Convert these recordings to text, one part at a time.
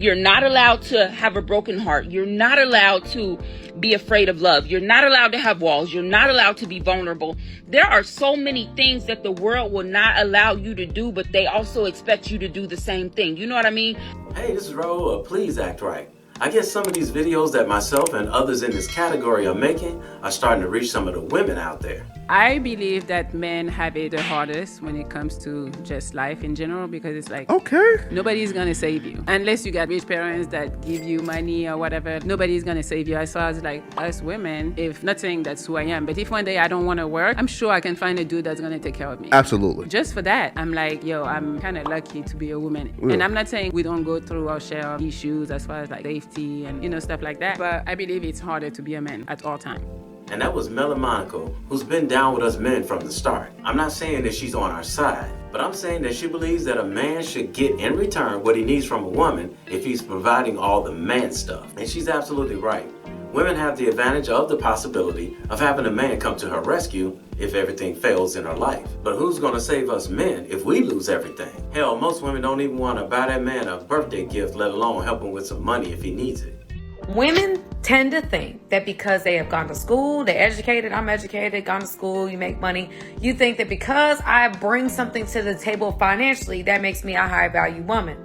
You're not allowed to have a broken heart. You're not allowed to be afraid of love. You're not allowed to have walls. You're not allowed to be vulnerable. There are so many things that the world will not allow you to do, but they also expect you to do the same thing. You know what I mean? Hey, this is Raulh. Please act right. I guess some of these videos that myself and others in this category are making are starting to reach some of the women out there. I believe that men have it the hardest when it comes to just life in general, because it's like, okay, nobody's gonna save you. Unless you got rich parents that give you money or whatever, nobody's gonna save you. As far as like us women, if not saying that's who I am, but if one day I don't wanna work, I'm sure I can find a dude that's gonna take care of me. Absolutely. Just for that, I'm like, yo, I'm kind of lucky to be a woman. Yeah. And I'm not saying we don't go through our share of issues as far as like safety and, you know, stuff like that. But I believe it's harder to be a man at all times. And that was Mela Monaco, who's been down with us men from the start. I'm not saying that she's on our side, but I'm saying that she believes that a man should get in return what he needs from a woman if he's providing all the man stuff. And she's absolutely right. Women have the advantage of the possibility of having a man come to her rescue if everything fails in her life. But who's gonna save us men if we lose everything? Hell, most women don't even wanna buy that man a birthday gift, let alone help him with some money if he needs it. Women tend to think that because they have gone to school, they're educated, I'm educated, gone to school, you make money. You think that because I bring something to the table financially, that makes me a high value woman.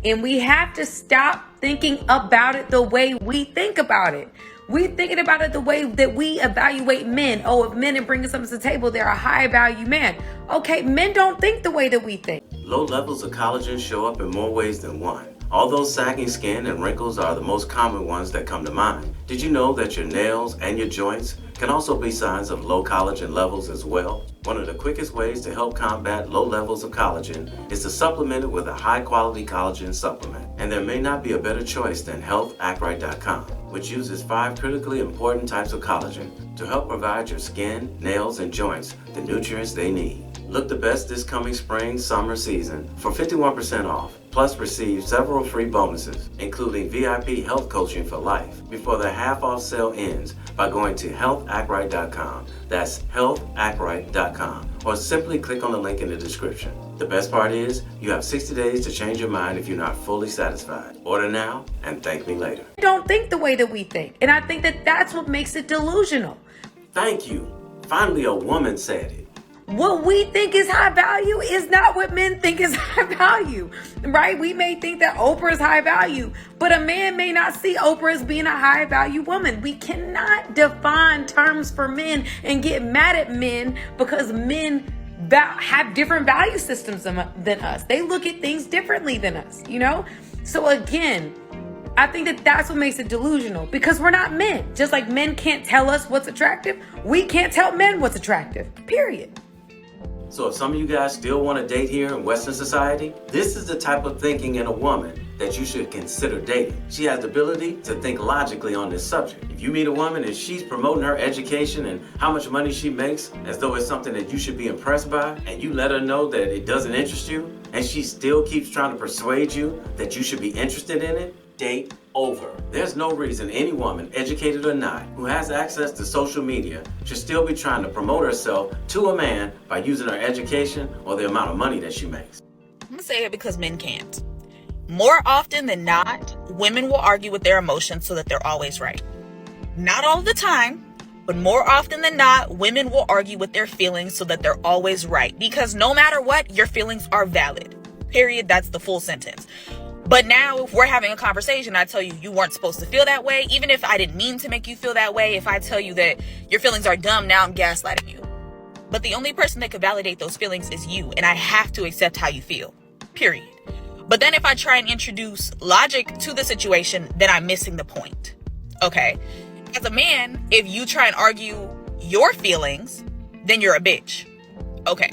And we have to stop thinking about it the way we think about it. We're thinking about it the way that we evaluate men. Oh, if men are bringing something to the table, they're a high value man. Okay, men don't think the way that we think. Low levels of collagen show up in more ways than one. Although sagging skin and wrinkles are the most common ones that come to mind, did you know that your nails and your joints can also be signs of low collagen levels as well? One of the quickest ways to help combat low levels of collagen is to supplement it with a high-quality collagen supplement. And there may not be a better choice than HealthActRight.com, which uses 5 critically important types of collagen to help provide your skin, nails, and joints the nutrients they need. Look the best this coming spring, summer season for 51% off. Plus receive several free bonuses, including VIP health coaching for life, before the half-off sale ends by going to HealthActRight.com. That's HealthActRight.com. Or simply click on the link in the description. The best part is, you have 60 days to change your mind if you're not fully satisfied. Order now and thank me later. Don't think the way that we think. And I think that that's what makes it delusional. Thank you. Finally, a woman said it. What we think is high value is not what men think is high value, right? We may think that Oprah is high value, but a man may not see Oprah as being a high value woman. We cannot define terms for men and get mad at men because men have different value systems than us. They look at things differently than us, you know? So again, I think that that's what makes it delusional, because we're not men. Just like men can't tell us what's attractive, we can't tell men what's attractive, period. So if some of you guys still want to date here in Western society, this is the type of thinking in a woman that you should consider dating. She has the ability to think logically on this subject. If you meet a woman and she's promoting her education and how much money she makes as though it's something that you should be impressed by, and you let her know that it doesn't interest you, and she still keeps trying to persuade you that you should be interested in it, date over. There's no reason any woman, educated or not, who has access to social media should still be trying to promote herself to a man by using her education or the amount of money that she makes. I'm gonna say it because men can't. More often than not, women will argue with their emotions so that they're always right. Not all the time, but more often than not, women will argue with their feelings so that they're always right. Because no matter what, your feelings are valid. Period. That's the full sentence. But now if we're having a conversation, I tell you, you weren't supposed to feel that way. Even if I didn't mean to make you feel that way, if I tell you that your feelings are dumb, now I'm gaslighting you. But the only person that can validate those feelings is you. And I have to accept how you feel. Period. But then if I try and introduce logic to the situation, then I'm missing the point. Okay? As a man, if you try and argue your feelings, then you're a bitch. Okay.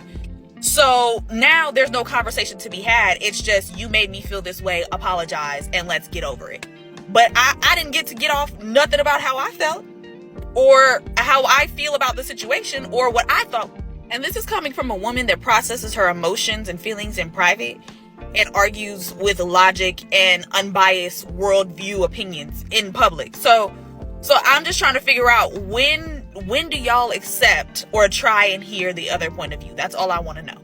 So now there's no conversation to be had. It's just, you made me feel this way, apologize, and let's get over it. But I didn't get to get off nothing about how I felt or how I feel about the situation or what I thought. And this is coming from a woman that processes her emotions and feelings in private and argues with logic and unbiased worldview opinions in public. So I'm just trying to figure out when do y'all accept or try and hear the other point of view? That's all I want to know.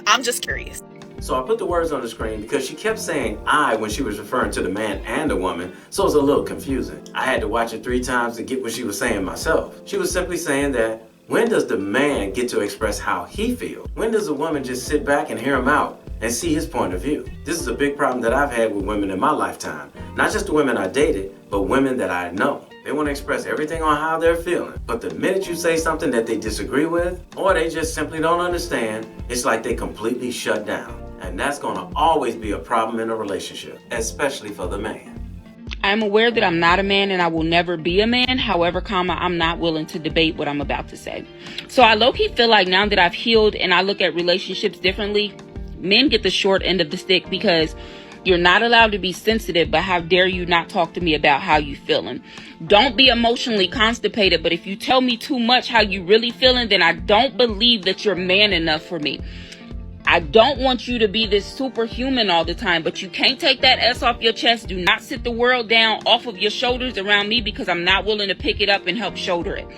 I'm just curious. So I put the words on the screen because she kept saying I when she was referring to the man and the woman, so it was a little confusing. I had to watch it 3 times to get what she was saying myself. She was simply saying that when does the man get to express how he feels? When does a woman just sit back and hear him out and see his point of view? This is a big problem that I've had with women in my lifetime. Not just the women I dated, but women that I know. They want to express everything on how they're feeling, but the minute you say something that they disagree with, or they just simply don't understand, it's like they completely shut down. And that's going to always be a problem in a relationship, especially for the man. I'm aware that I'm not a man and I will never be a man. However, I'm not willing to debate what I'm about to say. So I low-key feel like now that I've healed and I look at relationships differently, men get the short end of the stick because you're not allowed to be sensitive, but how dare you not talk to me about how you feeling? Don't be emotionally constipated, but if you tell me too much how you really feeling, then I don't believe that you're man enough for me. I don't want you to be this superhuman all the time, but you can't take that S off your chest. Do not sit the world down off of your shoulders around me because I'm not willing to pick it up and help shoulder it.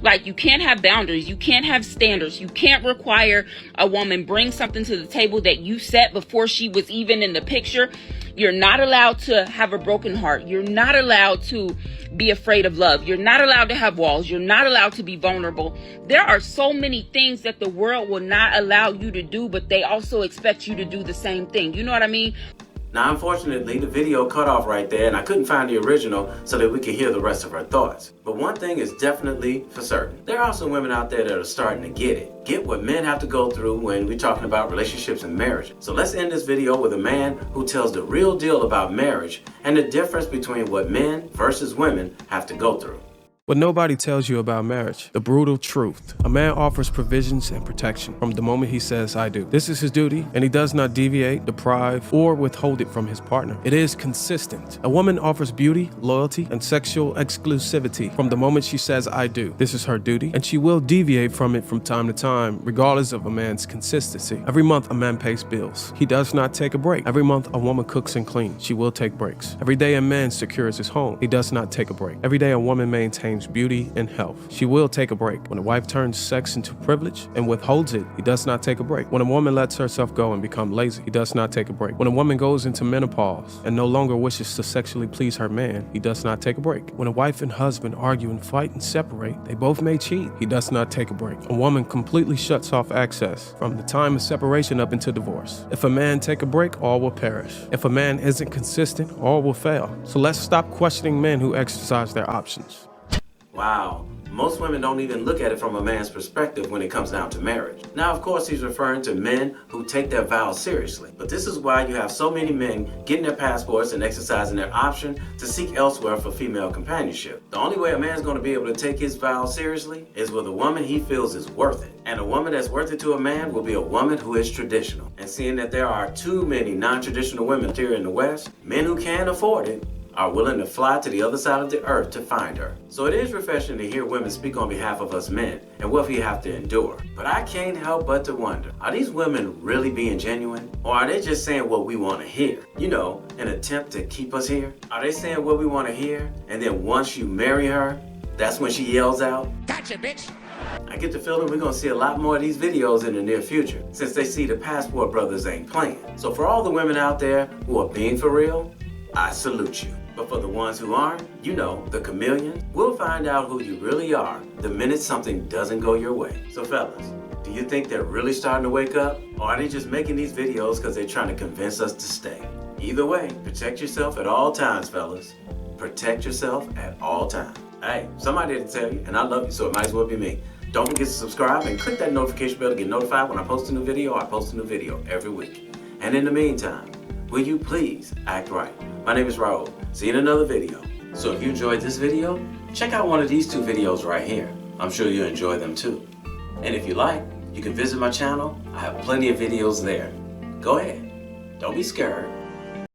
Like, you can't have boundaries. You can't have standards. You can't require a woman bring something to the table that you set before she was even in the picture. You're not allowed to have a broken heart. You're not allowed to be afraid of love. You're not allowed to have walls. You're not allowed to be vulnerable. There are so many things that the world will not allow you to do, but they also expect you to do the same thing. You know what I mean? Now, unfortunately, the video cut off right there and I couldn't find the original so that we could hear the rest of her thoughts. But one thing is definitely for certain. There are some women out there that are starting to get it. Get what men have to go through when we're talking about relationships and marriage. So let's end this video with a man who tells the real deal about marriage and the difference between what men versus women have to go through. What nobody tells you about marriage, the brutal truth. A man offers provisions and protection from the moment he says, I do. This is his duty, and he does not deviate, deprive, or withhold it from his partner. It is consistent. A woman offers beauty, loyalty, and sexual exclusivity from the moment she says, I do. This is her duty, and she will deviate from it from time to time, regardless of a man's consistency. Every month, a man pays bills. He does not take a break. Every month, a woman cooks and cleans. She will take breaks. Every day, a man secures his home. He does not take a break. Every day, a woman maintains beauty and health. She will take a break. When a wife turns sex into privilege and withholds it, he does not take a break. When a woman lets herself go and become lazy, he does not take a break. When a woman goes into menopause and no longer wishes to sexually please her man, he does not take a break. When a wife and husband argue and fight and separate, they both may cheat. He does not take a break. A woman completely shuts off access from the time of separation up into divorce. If a man take a break, all will perish. If a man isn't consistent, all will fail. So let's stop questioning men who exercise their options. Wow, most women don't even look at it from a man's perspective when it comes down to marriage. Now, of course, he's referring to men who take their vows seriously. But this is why you have so many men getting their passports and exercising their option to seek elsewhere for female companionship. The only way a man's going to be able to take his vows seriously is with a woman he feels is worth it. And a woman that's worth it to a man will be a woman who is traditional. And seeing that there are too many non-traditional women here in the West, men who can afford it are willing to fly to the other side of the earth to find her. So it is refreshing to hear women speak on behalf of us men and what we have to endure. But I can't help but to wonder, are these women really being genuine? Or are they just saying what we want to hear? You know, an attempt to keep us here? Are they saying what we want to hear? And then once you marry her, that's when she yells out, "Gotcha, bitch!" I get the feeling we're gonna see a lot more of these videos in the near future, since they see the Passport Brothers ain't playing. So for all the women out there who are being for real, I salute you. But for the ones who aren't, you know, the chameleons, we'll find out who you really are the minute something doesn't go your way. So fellas, do you think they're really starting to wake up? Or are they just making these videos because they're trying to convince us to stay? Either way, protect yourself at all times, fellas. Protect yourself at all times. Hey, somebody didn't tell you, and I love you, so it might as well be me. Don't forget to subscribe and click that notification bell to get notified when I post a new video. I post a new video every week. And in the meantime, will you please act right? My name is Raulh. See you in another video. So if you enjoyed this video, check out one of these 2 videos right here. I'm sure you'll enjoy them too. And if you like, you can visit my channel. I have plenty of videos there. Go ahead. Don't be scared.